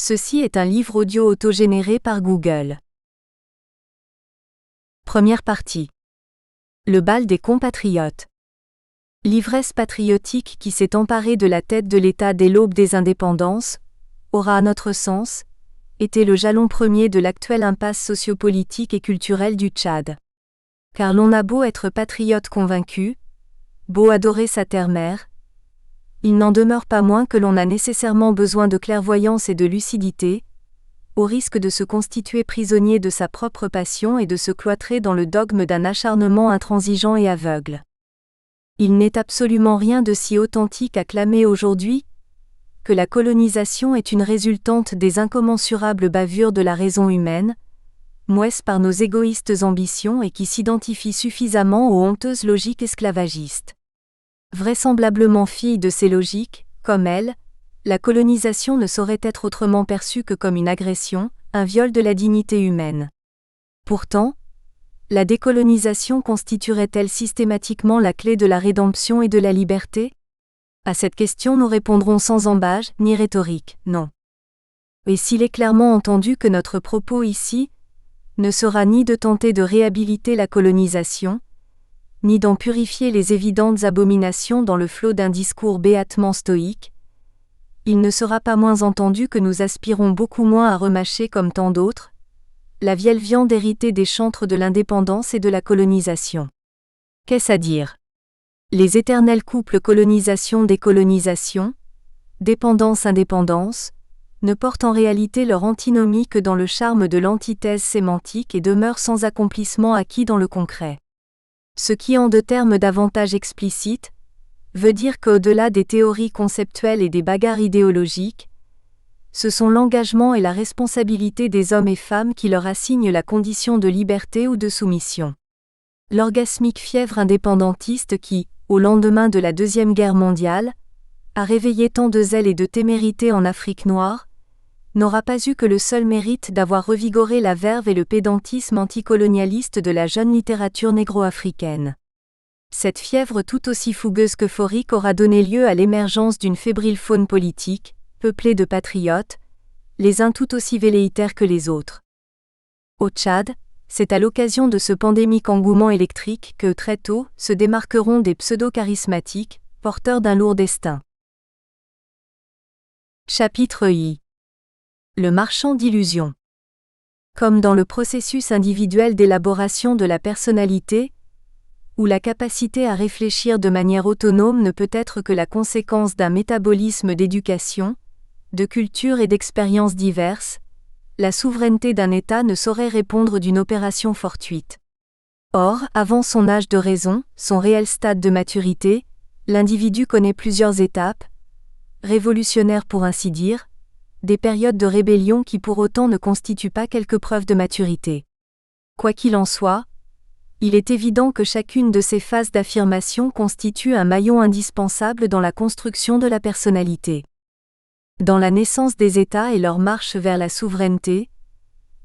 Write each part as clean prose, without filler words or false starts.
Ceci est un livre audio autogénéré par Google. Première partie. Le bal des compatriotes. L'ivresse patriotique qui s'est emparée de la tête de l'État dès l'aube des indépendances, aura à notre sens, été le jalon premier de l'actuelle impasse sociopolitique et culturelle du Tchad. Car l'on a beau être patriote convaincu, beau adorer sa terre-mère, il n'en demeure pas moins que l'on a nécessairement besoin de clairvoyance et de lucidité, au risque de se constituer prisonnier de sa propre passion et de se cloîtrer dans le dogme d'un acharnement intransigeant et aveugle. Il n'est absolument rien de si authentique à clamer aujourd'hui que la colonisation est une résultante des incommensurables bavures de la raison humaine, moesse par nos égoïstes ambitions et qui s'identifie suffisamment aux honteuses logiques esclavagistes. Vraisemblablement fille de ces logiques, comme elle, la colonisation ne saurait être autrement perçue que comme une agression, un viol de la dignité humaine. Pourtant, la décolonisation constituerait-elle systématiquement la clé de la rédemption et de la liberté ? À cette question nous répondrons sans ambages ni rhétorique, non. Et s'il est clairement entendu que notre propos ici ne sera ni de tenter de réhabiliter la colonisation, ni d'en purifier les évidentes abominations dans le flot d'un discours béatement stoïque, il ne sera pas moins entendu que nous aspirons beaucoup moins à remâcher comme tant d'autres la vieille viande héritée des chantres de l'indépendance et de la colonisation. Qu'est-ce à dire ? Les éternels couples colonisation-décolonisation, dépendance-indépendance, ne portent en réalité leur antinomie que dans le charme de l'antithèse sémantique et demeurent sans accomplissement acquis dans le concret. Ce qui, en deux termes davantage explicites, veut dire qu'au-delà des théories conceptuelles et des bagarres idéologiques, ce sont l'engagement et la responsabilité des hommes et femmes qui leur assignent la condition de liberté ou de soumission. L'orgasmique fièvre indépendantiste qui, au lendemain de la Deuxième Guerre mondiale, a réveillé tant de zèle et de témérité en Afrique noire, n'aura pas eu que le seul mérite d'avoir revigoré la verve et le pédantisme anticolonialiste de la jeune littérature négro-africaine. Cette fièvre tout aussi fougueuse qu'euphorique aura donné lieu à l'émergence d'une fébrile faune politique, peuplée de patriotes, les uns tout aussi velléitaires que les autres. Au Tchad, c'est à l'occasion de ce pandémique engouement électrique que, très tôt, se démarqueront des pseudo-charismatiques, porteurs d'un lourd destin. Chapitre I. Le marchand d'illusions. Comme dans le processus individuel d'élaboration de la personnalité, où la capacité à réfléchir de manière autonome ne peut être que la conséquence d'un métabolisme d'éducation, de culture et d'expériences diverses, la souveraineté d'un État ne saurait répondre d'une opération fortuite. Or, avant son âge de raison, son réel stade de maturité, l'individu connaît plusieurs étapes, révolutionnaires pour ainsi dire, des périodes de rébellion qui pour autant ne constituent pas quelque preuve de maturité. Quoi qu'il en soit, il est évident que chacune de ces phases d'affirmation constitue un maillon indispensable dans la construction de la personnalité. Dans la naissance des États et leur marche vers la souveraineté,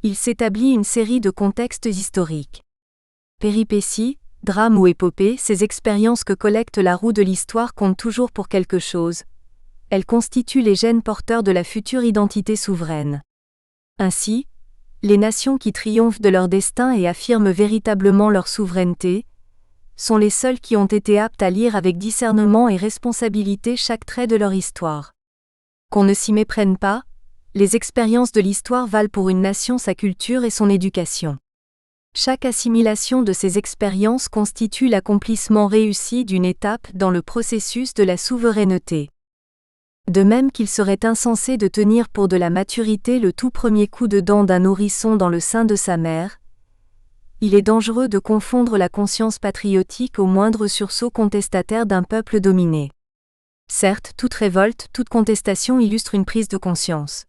il s'établit une série de contextes historiques. Péripéties, drames ou épopées, ces expériences que collecte la roue de l'histoire comptent toujours pour quelque chose. Elles constituent les gènes porteurs de la future identité souveraine. Ainsi, les nations qui triomphent de leur destin et affirment véritablement leur souveraineté, sont les seules qui ont été aptes à lire avec discernement et responsabilité chaque trait de leur histoire. Qu'on ne s'y méprenne pas, les expériences de l'histoire valent pour une nation sa culture et son éducation. Chaque assimilation de ces expériences constitue l'accomplissement réussi d'une étape dans le processus de la souveraineté. De même qu'il serait insensé de tenir pour de la maturité le tout premier coup de dent d'un nourrisson dans le sein de sa mère, il est dangereux de confondre la conscience patriotique au moindre sursaut contestataire d'un peuple dominé. Certes, toute révolte, toute contestation illustre une prise de conscience.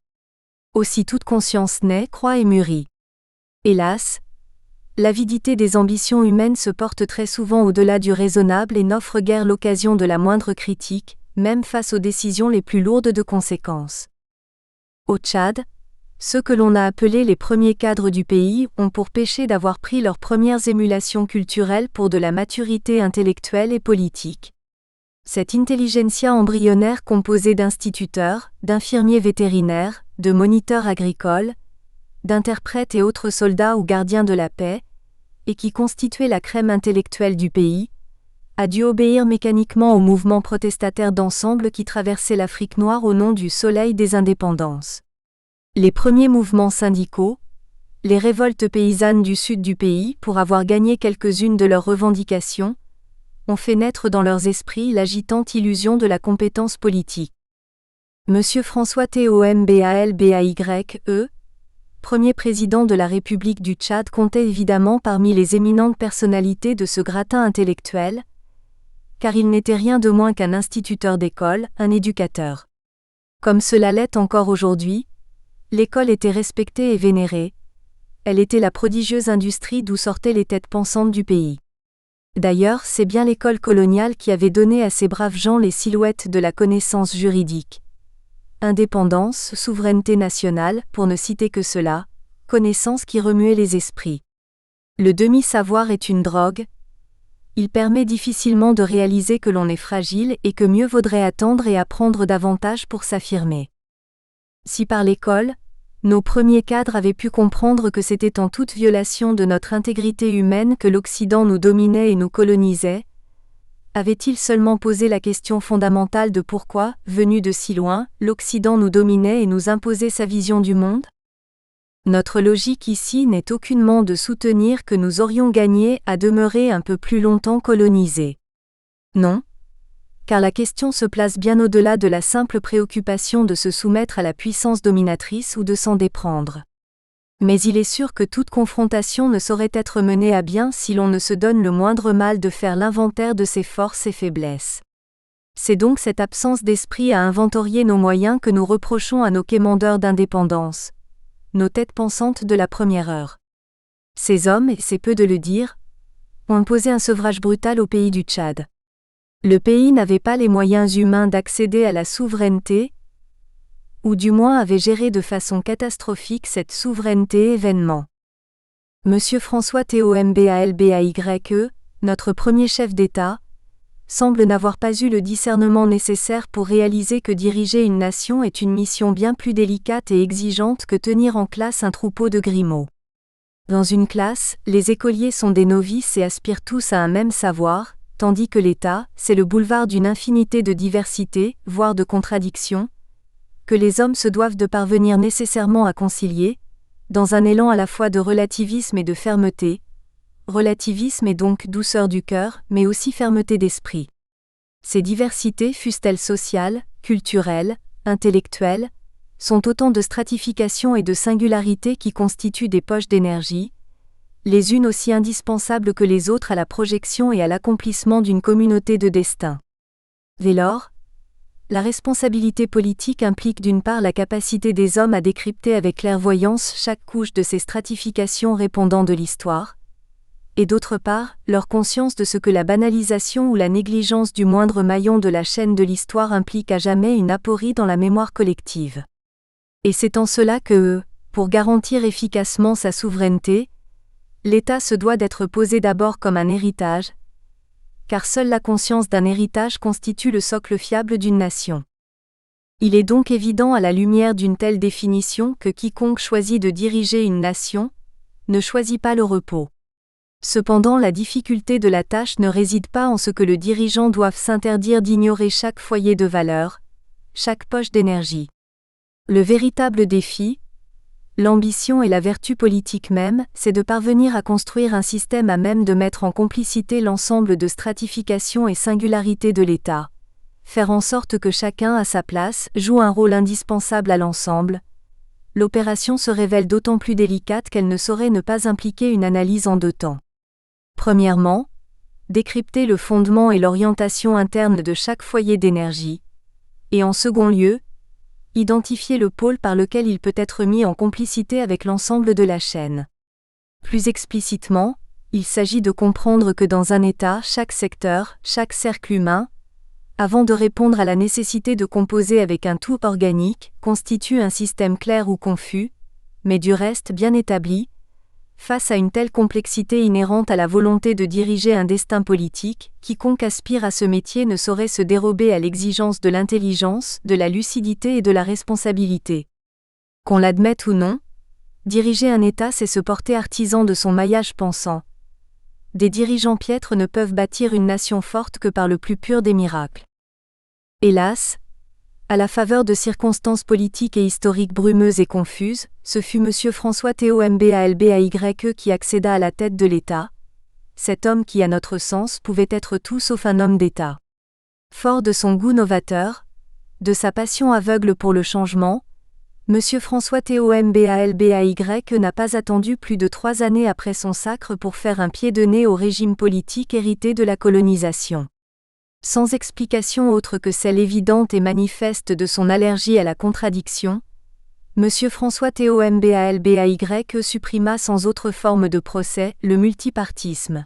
Aussi toute conscience naît, croît et mûrit. Hélas, l'avidité des ambitions humaines se porte très souvent au-delà du raisonnable et n'offre guère l'occasion de la moindre critique, même face aux décisions les plus lourdes de conséquences. Au Tchad, ceux que l'on a appelés les premiers cadres du pays ont pour péché d'avoir pris leurs premières émulations culturelles pour de la maturité intellectuelle et politique. Cette intelligentsia embryonnaire composée d'instituteurs, d'infirmiers vétérinaires, de moniteurs agricoles, d'interprètes et autres soldats ou gardiens de la paix, et qui constituait la crème intellectuelle du pays, a dû obéir mécaniquement au mouvement protestataire d'ensemble qui traversait l'Afrique noire au nom du Soleil des indépendances. Les premiers mouvements syndicaux, les révoltes paysannes du sud du pays pour avoir gagné quelques-unes de leurs revendications, ont fait naître dans leurs esprits l'agitante illusion de la compétence politique. Monsieur François Tombalbaye, premier président de la République du Tchad, comptait évidemment parmi les éminentes personnalités de ce gratin intellectuel, car il n'était rien de moins qu'un instituteur d'école, un éducateur. Comme cela l'est encore aujourd'hui, l'école était respectée et vénérée. Elle était la prodigieuse industrie d'où sortaient les têtes pensantes du pays. D'ailleurs, c'est bien l'école coloniale qui avait donné à ces braves gens les silhouettes de la connaissance juridique. Indépendance, souveraineté nationale, pour ne citer que cela, connaissance qui remuait les esprits. Le demi-savoir est une drogue. Il permet difficilement de réaliser que l'on est fragile et que mieux vaudrait attendre et apprendre davantage pour s'affirmer. Si par l'école, nos premiers cadres avaient pu comprendre que c'était en toute violation de notre intégrité humaine que l'Occident nous dominait et nous colonisait, avait-il seulement posé la question fondamentale de pourquoi, venu de si loin, l'Occident nous dominait et nous imposait sa vision du monde ? Notre logique ici n'est aucunement de soutenir que nous aurions gagné à demeurer un peu plus longtemps colonisés. Non, car la question se place bien au-delà de la simple préoccupation de se soumettre à la puissance dominatrice ou de s'en déprendre. Mais il est sûr que toute confrontation ne saurait être menée à bien si l'on ne se donne le moindre mal de faire l'inventaire de ses forces et faiblesses. C'est donc cette absence d'esprit à inventorier nos moyens que nous reprochons à nos quémandeurs d'indépendance, nos têtes pensantes de la première heure. Ces hommes, et c'est peu de le dire, ont imposé un sevrage brutal au pays du Tchad. Le pays n'avait pas les moyens humains d'accéder à la souveraineté, ou du moins avait géré de façon catastrophique cette souveraineté événement. Monsieur François Tombalbaye, notre premier chef d'État, semble n'avoir pas eu le discernement nécessaire pour réaliser que diriger une nation est une mission bien plus délicate et exigeante que tenir en classe un troupeau de grimauds. Dans une classe, les écoliers sont des novices et aspirent tous à un même savoir, tandis que l'État, c'est le boulevard d'une infinité de diversités, voire de contradictions, que les hommes se doivent de parvenir nécessairement à concilier, dans un élan à la fois de relativisme et de fermeté. Relativisme et donc douceur du cœur, mais aussi fermeté d'esprit. Ces diversités, fussent-elles sociales, culturelles, intellectuelles, sont autant de stratifications et de singularités qui constituent des poches d'énergie, les unes aussi indispensables que les autres à la projection et à l'accomplissement d'une communauté de destin. Dès lors, la responsabilité politique implique d'une part la capacité des hommes à décrypter avec clairvoyance chaque couche de ces stratifications répondant de l'histoire, et d'autre part, leur conscience de ce que la banalisation ou la négligence du moindre maillon de la chaîne de l'histoire implique à jamais une aporie dans la mémoire collective. Et c'est en cela que, pour garantir efficacement sa souveraineté, l'État se doit d'être posé d'abord comme un héritage, car seule la conscience d'un héritage constitue le socle fiable d'une nation. Il est donc évident à la lumière d'une telle définition que quiconque choisit de diriger une nation ne choisit pas le repos. Cependant, la difficulté de la tâche ne réside pas en ce que le dirigeant doive s'interdire d'ignorer chaque foyer de valeur, chaque poche d'énergie. Le véritable défi, l'ambition et la vertu politique même, c'est de parvenir à construire un système à même de mettre en complicité l'ensemble de stratifications et singularités de l'État, faire en sorte que chacun à sa place joue un rôle indispensable à l'ensemble. L'opération se révèle d'autant plus délicate qu'elle ne saurait ne pas impliquer une analyse en deux temps. Premièrement, décrypter le fondement et l'orientation interne de chaque foyer d'énergie, et en second lieu, identifier le pôle par lequel il peut être mis en complicité avec l'ensemble de la chaîne. Plus explicitement, il s'agit de comprendre que dans un État, chaque secteur, chaque cercle humain, avant de répondre à la nécessité de composer avec un tout organique, constitue un système clair ou confus, mais du reste bien établi, Face à une telle complexité inhérente à la volonté de diriger un destin politique, quiconque aspire à ce métier ne saurait se dérober à l'exigence de l'intelligence, de la lucidité et de la responsabilité. Qu'on l'admette ou non, diriger un État c'est se porter artisan de son maillage pensant. Des dirigeants piètres ne peuvent bâtir une nation forte que par le plus pur des miracles. Hélas, à la faveur de circonstances politiques et historiques brumeuses et confuses, ce fut M. François Théo Mbalbaye qui accéda à la tête de l'État, cet homme qui à notre sens pouvait être tout sauf un homme d'État. Fort de son goût novateur, de sa passion aveugle pour le changement, M. François Théo Mbalbaye n'a pas attendu plus de 3 années après son sacre pour faire un pied de nez au régime politique hérité de la colonisation. Sans explication autre que celle évidente et manifeste de son allergie à la contradiction, M. François Théo Mbalbaye supprima sans autre forme de procès le multipartisme.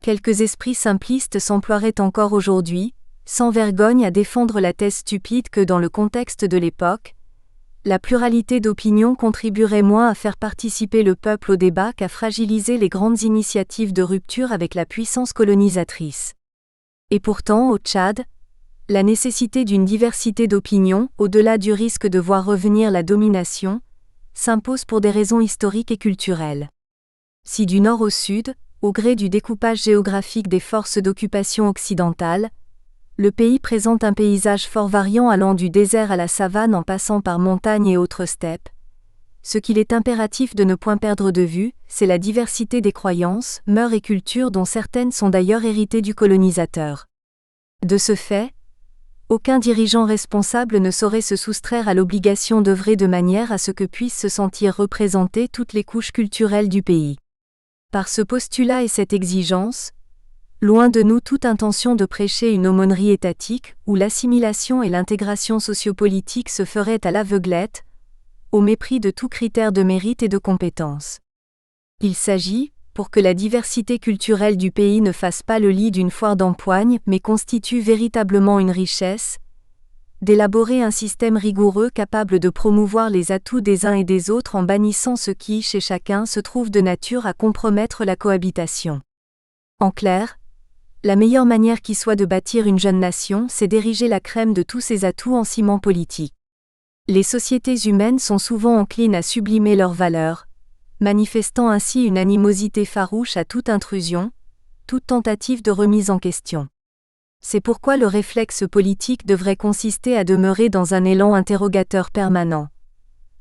Quelques esprits simplistes s'emploieraient encore aujourd'hui, sans vergogne à défendre la thèse stupide que dans le contexte de l'époque, la pluralité d'opinions contribuerait moins à faire participer le peuple au débat qu'à fragiliser les grandes initiatives de rupture avec la puissance colonisatrice. Et pourtant, au Tchad, la nécessité d'une diversité d'opinions, au-delà du risque de voir revenir la domination, s'impose pour des raisons historiques et culturelles. Si du nord au sud, au gré du découpage géographique des forces d'occupation occidentales, le pays présente un paysage fort variant allant du désert à la savane en passant par montagnes et autres steppes, ce qu'il est impératif de ne point perdre de vue, c'est la diversité des croyances, mœurs et cultures dont certaines sont d'ailleurs héritées du colonisateur. De ce fait, aucun dirigeant responsable ne saurait se soustraire à l'obligation d'œuvrer de manière à ce que puissent se sentir représentées toutes les couches culturelles du pays. Par ce postulat et cette exigence, loin de nous toute intention de prêcher une aumônerie étatique, où l'assimilation et l'intégration sociopolitique se feraient à l'aveuglette, au mépris de tout critère de mérite et de compétence. Il s'agit, pour que la diversité culturelle du pays ne fasse pas le lit d'une foire d'empoigne mais constitue véritablement une richesse, d'élaborer un système rigoureux capable de promouvoir les atouts des uns et des autres en bannissant ce qui, chez chacun, se trouve de nature à compromettre la cohabitation. En clair, la meilleure manière qui soit de bâtir une jeune nation, c'est d'ériger la crème de tous ses atouts en ciment politique. Les sociétés humaines sont souvent enclines à sublimer leurs valeurs, manifestant ainsi une animosité farouche à toute intrusion, toute tentative de remise en question. C'est pourquoi le réflexe politique devrait consister à demeurer dans un élan interrogateur permanent.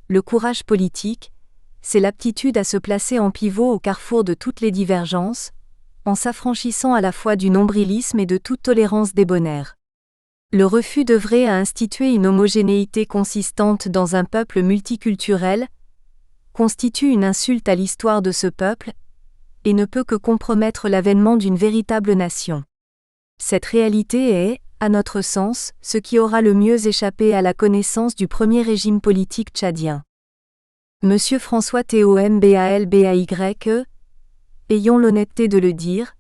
Le courage politique, c'est l'aptitude à se placer en pivot au carrefour de toutes les divergences, en s'affranchissant à la fois du nombrilisme et de toute tolérance débonnaire. Le refus d'œuvrer à instituer une homogénéité consistante dans un peuple multiculturel constitue une insulte à l'histoire de ce peuple et ne peut que compromettre l'avènement d'une véritable nation. Cette réalité est, à notre sens, ce qui aura le mieux échappé à la connaissance du premier régime politique tchadien. M. François Théo Mbalbaye, ayons l'honnêteté de le dire,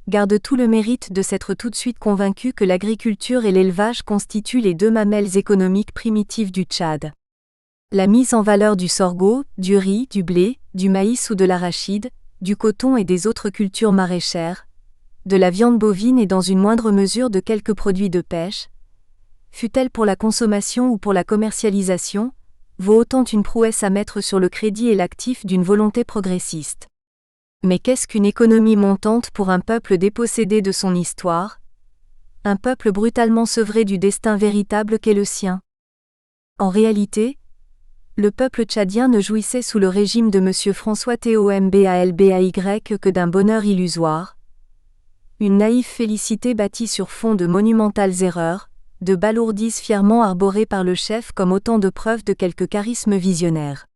garde tout le mérite de s'être tout de suite convaincu que l'agriculture et l'élevage constituent les deux mamelles économiques primitives du Tchad. La mise en valeur du sorgho, du riz, du blé, du maïs ou de l'arachide, du coton et des autres cultures maraîchères, de la viande bovine et dans une moindre mesure de quelques produits de pêche, fût-elle pour la consommation ou pour la commercialisation, vaut autant une prouesse à mettre sur le crédit et l'actif d'une volonté progressiste. Mais qu'est-ce qu'une économie montante pour un peuple dépossédé de son histoire, un peuple brutalement sevré du destin véritable qu'est le sien? En réalité, le peuple tchadien ne jouissait sous le régime de M. François Théo Mbalbaye que d'un bonheur illusoire, une naïve félicité bâtie sur fond de monumentales erreurs, de balourdises fièrement arborées par le chef comme autant de preuves de quelque charisme visionnaire.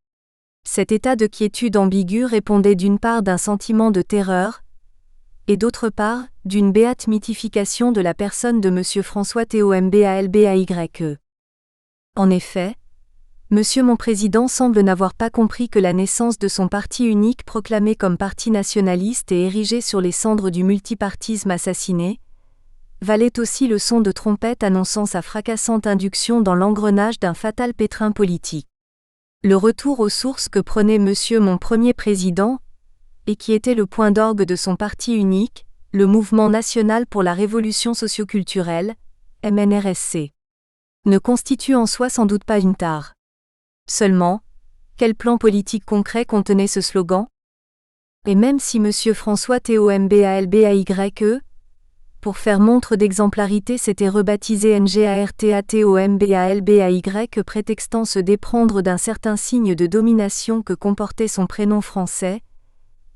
Cet état de quiétude ambiguë répondait d'une part d'un sentiment de terreur, et d'autre part, d'une béate mythification de la personne de M. François Théo Mbalbaye. En effet, Monsieur mon Président semble n'avoir pas compris que la naissance de son parti unique proclamé comme parti nationaliste et érigé sur les cendres du multipartisme assassiné, valait aussi le son de trompette annonçant sa fracassante induction dans l'engrenage d'un fatal pétrin politique. Le retour aux sources que prenait Monsieur mon Premier Président, et qui était le point d'orgue de son parti unique, le Mouvement national pour la révolution socioculturelle, MNRSC, ne constitue en soi sans doute pas une tare. Seulement, quel plan politique concret contenait ce slogan? Et même si M. François Tombalbaye, pour faire montre d'exemplarité s'était rebaptisé Ngartatombalbaye prétextant se déprendre d'un certain signe de domination que comportait son prénom français,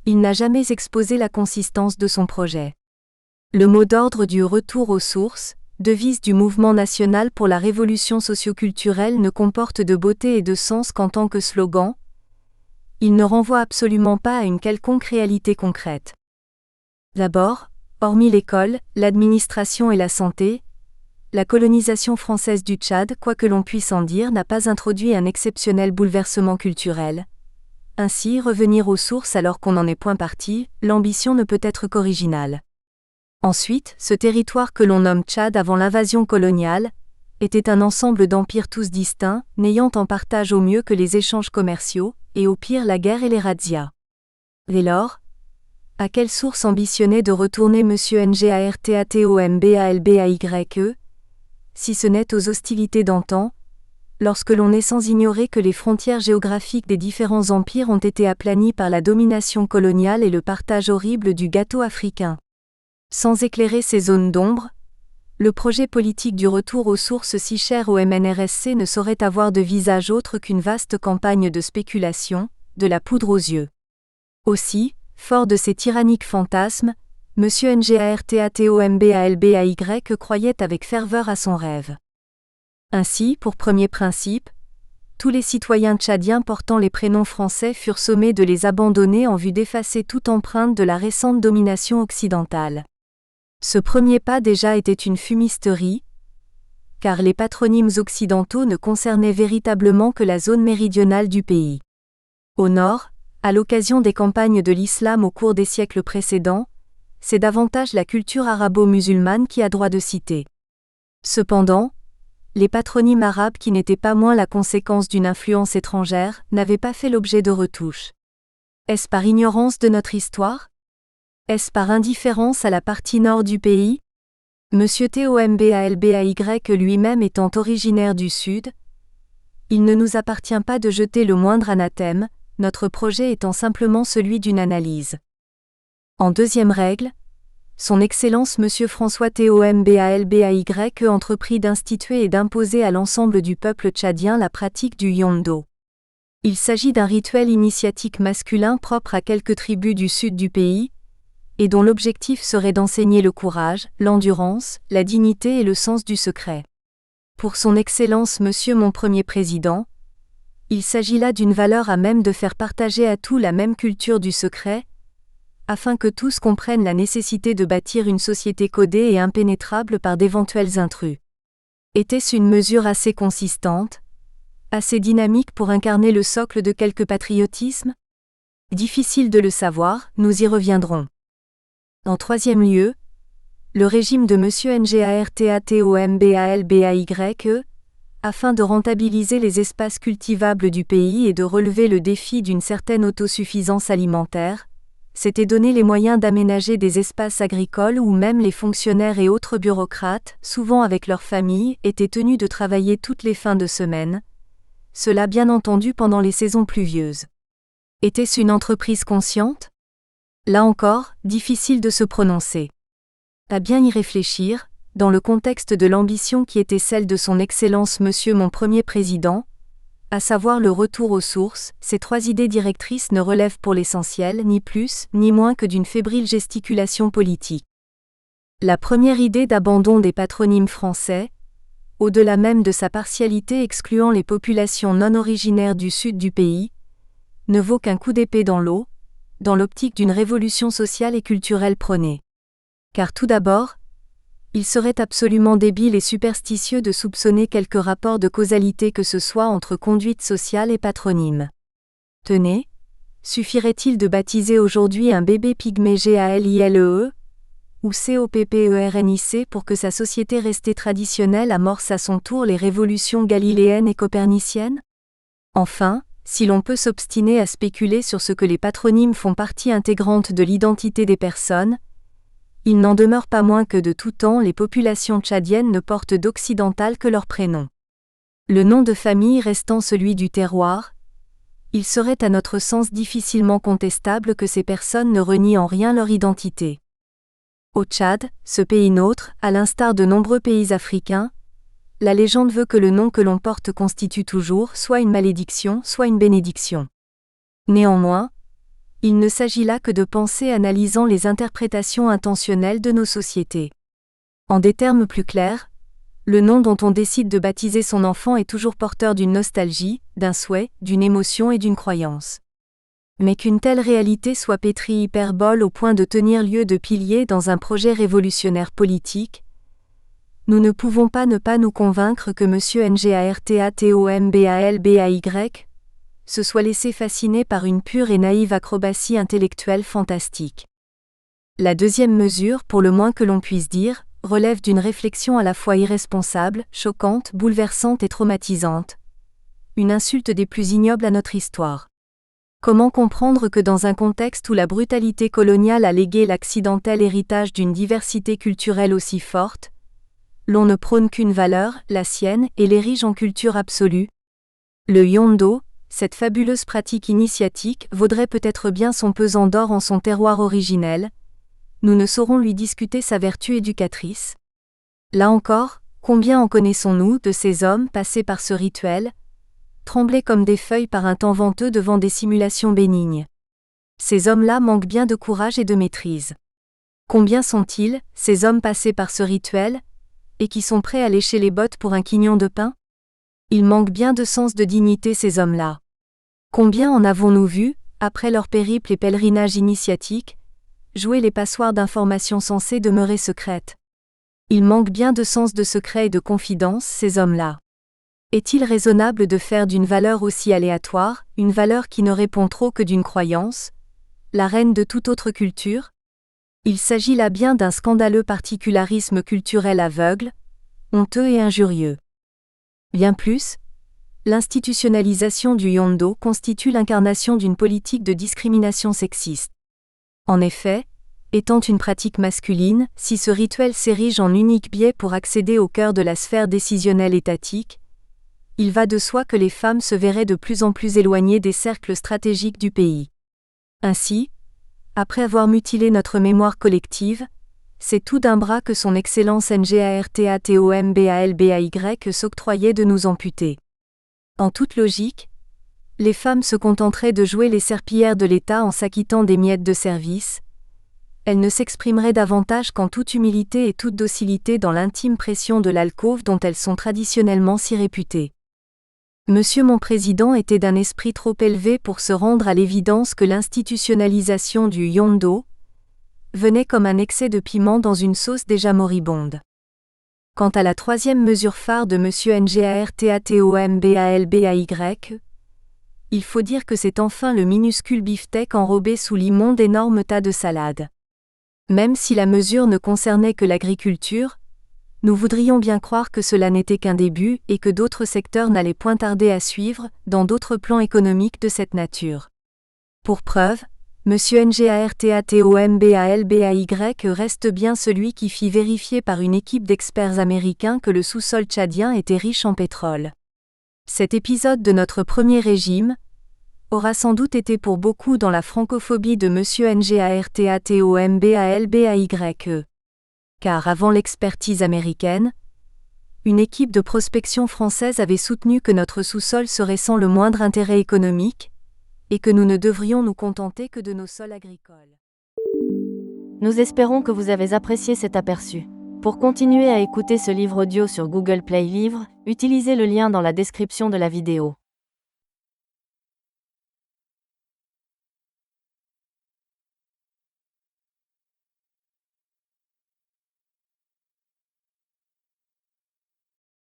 il n'a jamais exposé la consistance de son projet. Le mot d'ordre du retour aux sources, devise du Mouvement national pour la révolution socioculturelle, ne comporte de beauté et de sens qu'en tant que slogan. Il ne renvoie absolument pas à une quelconque réalité concrète. D'abord, hormis l'école, l'administration et la santé, la colonisation française du Tchad, quoi que l'on puisse en dire, n'a pas introduit un exceptionnel bouleversement culturel. Ainsi, revenir aux sources alors qu'on n'en est point parti, l'ambition ne peut être qu'originale. Ensuite, ce territoire que l'on nomme Tchad avant l'invasion coloniale, était un ensemble d'empires tous distincts, n'ayant en partage au mieux que les échanges commerciaux, et au pire la guerre et les razzias. Dès lors, à quelle source ambitionnait de retourner M. Ngartatombalbaye, si ce n'est aux hostilités d'antan, lorsque l'on est sans ignorer que les frontières géographiques des différents empires ont été aplanies par la domination coloniale et le partage horrible du gâteau africain. Sans éclairer ces zones d'ombre, le projet politique du retour aux sources si cher au MNRSC ne saurait avoir de visage autre qu'une vaste campagne de spéculation, de la poudre aux yeux. Aussi, fort de ces tyranniques fantasmes, M. Ngartatombalbaye croyait avec ferveur à son rêve. Ainsi, pour premier principe, tous les citoyens tchadiens portant les prénoms français furent sommés de les abandonner en vue d'effacer toute empreinte de la récente domination occidentale. Ce premier pas déjà était une fumisterie, car les patronymes occidentaux ne concernaient véritablement que la zone méridionale du pays. Au nord, à l'occasion des campagnes de l'islam au cours des siècles précédents, c'est davantage la culture arabo-musulmane qui a droit de citer. Cependant, les patronymes arabes qui n'étaient pas moins la conséquence d'une influence étrangère, n'avaient pas fait l'objet de retouches. Est-ce par ignorance de notre histoire? Est-ce par indifférence à la partie nord du pays? M. Tombalbaye lui-même étant originaire du Sud, il ne nous appartient pas de jeter le moindre anathème, notre projet étant simplement celui d'une analyse. En deuxième règle, Son Excellence M. François Tombalbaye entreprit d'instituer et d'imposer à l'ensemble du peuple tchadien la pratique du yondo. Il s'agit d'un rituel initiatique masculin propre à quelques tribus du sud du pays, et dont l'objectif serait d'enseigner le courage, l'endurance, la dignité et le sens du secret. Pour Son Excellence Monsieur mon Premier Président, il s'agit là d'une valeur à même de faire partager à tous la même culture du secret, afin que tous comprennent la nécessité de bâtir une société codée et impénétrable par d'éventuels intrus. Était-ce une mesure assez consistante, assez dynamique pour incarner le socle de quelque patriotisme? Difficile de le savoir, nous y reviendrons. En troisième lieu, le régime de M. Ngartatombalbaye, afin de rentabiliser les espaces cultivables du pays et de relever le défi d'une certaine autosuffisance alimentaire, s'était donné les moyens d'aménager des espaces agricoles où même les fonctionnaires et autres bureaucrates, souvent avec leurs familles, étaient tenus de travailler toutes les fins de semaine, cela bien entendu pendant les saisons pluvieuses. Était-ce une entreprise consciente? Là encore, difficile de se prononcer. À bien y réfléchir, dans le contexte de l'ambition qui était celle de Son Excellence Monsieur mon Premier Président, à savoir le retour aux sources, ces trois idées directrices ne relèvent pour l'essentiel ni plus, ni moins que d'une fébrile gesticulation politique. La première idée d'abandon des patronymes français, au-delà même de sa partialité excluant les populations non originaires du sud du pays, ne vaut qu'un coup d'épée dans l'eau, dans l'optique d'une révolution sociale et culturelle prônée. Car tout d'abord, il serait absolument débile et superstitieux de soupçonner quelque rapport de causalité que ce soit entre conduite sociale et patronyme. Tenez, suffirait-il de baptiser aujourd'hui un bébé pygmée GALILEE ou COPPERNIC pour que sa société restée traditionnelle amorce à son tour les révolutions galiléennes et coperniciennes? Enfin, si l'on peut s'obstiner à spéculer sur ce que les patronymes font partie intégrante de l'identité des personnes, il n'en demeure pas moins que de tout temps les populations tchadiennes ne portent d'occidental que leur prénom. Le nom de famille restant celui du terroir, il serait à notre sens difficilement contestable que ces personnes ne renient en rien leur identité. Au Tchad, ce pays nôtre, à l'instar de nombreux pays africains, la légende veut que le nom que l'on porte constitue toujours soit une malédiction, soit une bénédiction. Néanmoins, il ne s'agit là que de pensées analysant les interprétations intentionnelles de nos sociétés. En des termes plus clairs, le nom dont on décide de baptiser son enfant est toujours porteur d'une nostalgie, d'un souhait, d'une émotion et d'une croyance. Mais qu'une telle réalité soit pétrie hyperbole au point de tenir lieu de pilier dans un projet révolutionnaire politique, nous ne pouvons pas ne pas nous convaincre que M. Ngartatombalbay se soit laissé fasciner par une pure et naïve acrobatie intellectuelle fantastique. La deuxième mesure, pour le moins que l'on puisse dire, relève d'une réflexion à la fois irresponsable, choquante, bouleversante et traumatisante. Une insulte des plus ignobles à notre histoire. Comment comprendre que dans un contexte où la brutalité coloniale a légué l'accidentel héritage d'une diversité culturelle aussi forte, l'on ne prône qu'une valeur, la sienne, et l'érige en culture absolue? Le Yondo, cette fabuleuse pratique initiatique, vaudrait peut-être bien son pesant d'or en son terroir originel. Nous ne saurons lui discuter sa vertu éducatrice. Là encore, combien en connaissons-nous de ces hommes passés par ce rituel, tremblés comme des feuilles par un temps venteux devant des simulations bénignes? Ces hommes-là manquent bien de courage et de maîtrise. Combien sont-ils, ces hommes passés par ce rituel, et qui sont prêts à lécher les bottes pour un quignon de pain? Il manque bien de sens de dignité ces hommes-là. Combien en avons-nous vu, après leur périple et pèlerinage initiatique, jouer les passoires d'informations censées demeurer secrètes? Il manque bien de sens de secret et de confidence, ces hommes-là. Est-il raisonnable de faire d'une valeur aussi aléatoire, une valeur qui ne répond trop que d'une croyance, la reine de toute autre culture? Il s'agit là bien d'un scandaleux particularisme culturel aveugle, honteux et injurieux. Bien plus, l'institutionnalisation du Yondo constitue l'incarnation d'une politique de discrimination sexiste. En effet, étant une pratique masculine, si ce rituel s'érige en unique biais pour accéder au cœur de la sphère décisionnelle étatique, il va de soi que les femmes se verraient de plus en plus éloignées des cercles stratégiques du pays. Ainsi, après avoir mutilé notre mémoire collective, c'est tout d'un bras que son Excellence Ngartatombalbay s'octroyait de nous amputer. En toute logique, les femmes se contenteraient de jouer les serpillères de l'État en s'acquittant des miettes de service. Elles ne s'exprimeraient davantage qu'en toute humilité et toute docilité dans l'intime pression de l'alcôve dont elles sont traditionnellement si réputées. Monsieur mon président était d'un esprit trop élevé pour se rendre à l'évidence que l'institutionnalisation du Yondo venait comme un excès de piment dans une sauce déjà moribonde. Quant à la troisième mesure phare de monsieur Ngartatombalbay, il faut dire que c'est enfin le minuscule beefsteak enrobé sous l'immonde énorme tas de salade. Même si la mesure ne concernait que l'agriculture, nous voudrions bien croire que cela n'était qu'un début et que d'autres secteurs n'allaient point tarder à suivre, dans d'autres plans économiques de cette nature. Pour preuve, M. Ngartatombalbay reste bien celui qui fit vérifier par une équipe d'experts américains que le sous-sol tchadien était riche en pétrole. Cet épisode de notre premier régime aura sans doute été pour beaucoup dans la francophobie de M. Ngartatombalbay. Car avant l'expertise américaine, une équipe de prospection française avait soutenu que notre sous-sol serait sans le moindre intérêt économique, et que nous ne devrions nous contenter que de nos sols agricoles. Nous espérons que vous avez apprécié cet aperçu. Pour continuer à écouter ce livre audio sur Google Play Livres, utilisez le lien dans la description de la vidéo.